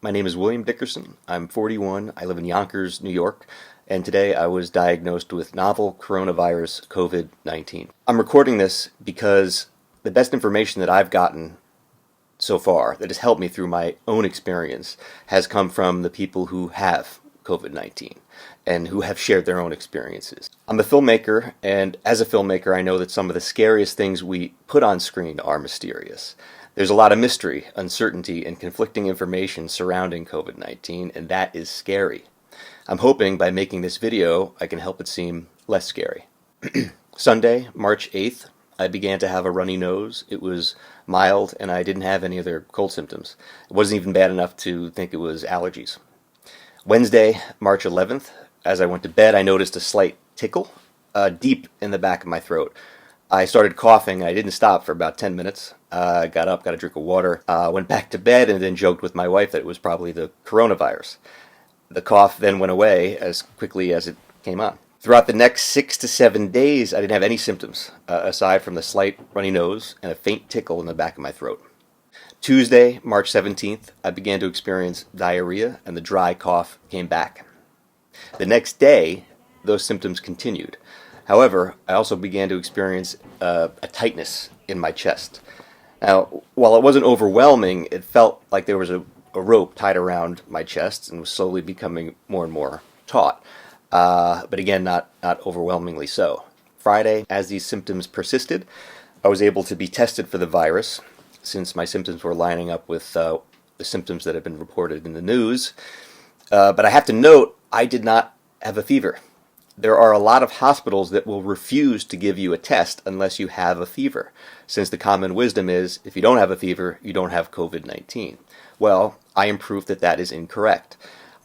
My name is William Dickerson. I'm 41. I live in Yonkers, New York, and today I was diagnosed with novel coronavirus COVID-19. I'm recording this because the best information that I've gotten so far that has helped me through my own experience has come from the people who have COVID-19 and who have shared their own experiences. I'm a filmmaker, and as a filmmaker, I know that some of the scariest things we put on screen are mysterious. There's a lot of mystery, uncertainty, and conflicting information surrounding COVID-19, and that is scary. I'm hoping by making this video, I can help it seem less scary. Sunday, March 8th, I began to have a runny nose. It was mild, and I didn't have any other cold symptoms. It wasn't even bad enough to think it was allergies. Wednesday, March 11th, as I went to bed, I noticed a slight tickle deep in the back of my throat. I started coughing. I didn't stop for about 10 minutes. Got up, got a drink of water, went back to bed, and then joked with my wife that it was probably the coronavirus. The cough then went away as quickly as it came on. Throughout the next 6 to 7 days, I didn't have any symptoms, aside from the slight runny nose and a faint tickle in the back of my throat. Tuesday, March 17th, I began to experience diarrhea, and the dry cough came back. The next day, those symptoms continued. However, I also began to experience a tightness in my chest. Now, while it wasn't overwhelming, it felt like there was a rope tied around my chest and was slowly becoming more and more taut. But again, not overwhelmingly so. Friday, as these symptoms persisted, I was able to be tested for the virus, since my symptoms were lining up with the symptoms that had been reported in the news. But I have to note, I did not have a fever. There are a lot of hospitals that will refuse to give you a test unless you have a fever, since the common wisdom is, if you don't have a fever, you don't have COVID-19. Well, I am proof that that is incorrect.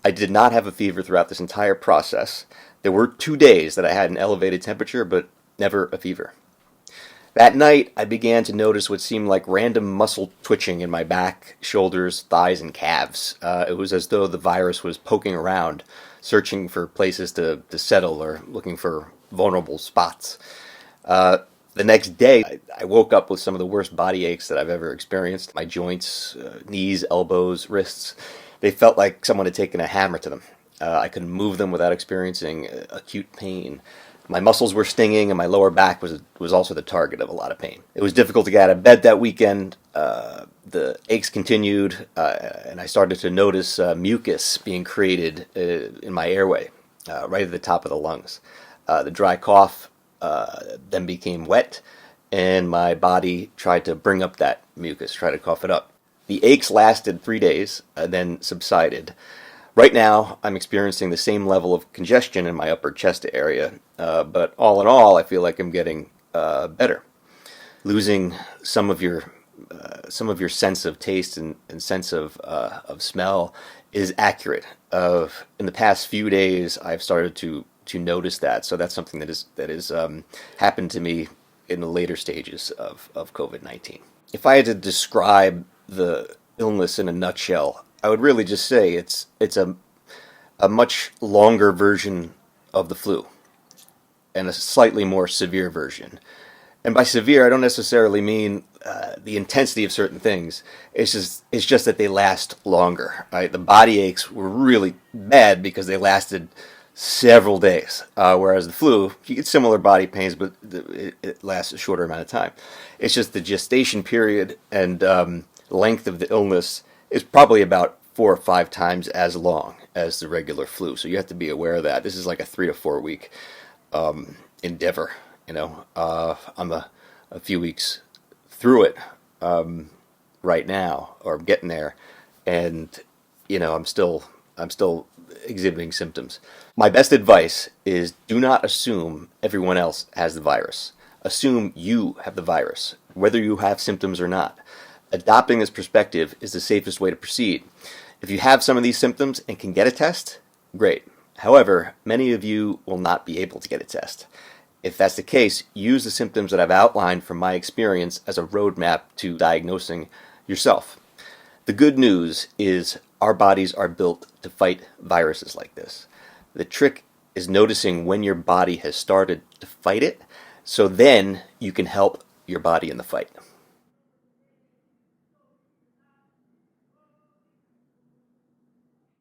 I did not have a fever throughout this entire process. There were 2 days that I had an elevated temperature, but never a fever. That night, I began to notice what seemed like random muscle twitching in my back, shoulders, thighs, and calves. It was as though the virus was poking around, searching for places to settle or looking for vulnerable spots. The next day, I woke up with some of the worst body aches that I've ever experienced. My joints, knees, elbows, wrists, they felt like someone had taken a hammer to them. I couldn't move them without experiencing acute pain. My muscles were stinging, and my lower back was also the target of a lot of pain. It was difficult to get out of bed that weekend. The aches continued, and I started to notice mucus being created in my airway, right at the top of the lungs. The dry cough then became wet, and my body tried to bring up that mucus, try to cough it up. The aches lasted 3 days, then subsided. Right now, I'm experiencing the same level of congestion in my upper chest area, but all in all, I feel like I'm getting better. Losing some of your sense of taste and sense of smell is accurate. In the past few days, I've started to notice that, so that's something that is happened to me in the later stages of COVID-19. If I had to describe the illness in a nutshell, I would really just say it's a much longer version of the flu and a slightly more severe version. And by severe, I don't necessarily mean the intensity of certain things. It's just that they last longer. Right? The body aches were really bad because they lasted several days, whereas the flu, you get similar body pains, but it lasts a shorter amount of time. It's just the gestation period and length of the illness is probably about 4 or 5 times as long as the regular flu. So you have to be aware of that. This is like a 3 to 4 week endeavor. I'm a few weeks through it right now, or I'm getting there, and I'm still exhibiting symptoms. My best advice is do not assume everyone else has the virus. Assume you have the virus, whether you have symptoms or not. Adopting this perspective is the safest way to proceed. If you have some of these symptoms and can get a test, great. However, many of you will not be able to get a test. If that's the case, use the symptoms that I've outlined from my experience as a roadmap to diagnosing yourself. The good news is our bodies are built to fight viruses like this. The trick is noticing when your body has started to fight it, so then you can help your body in the fight.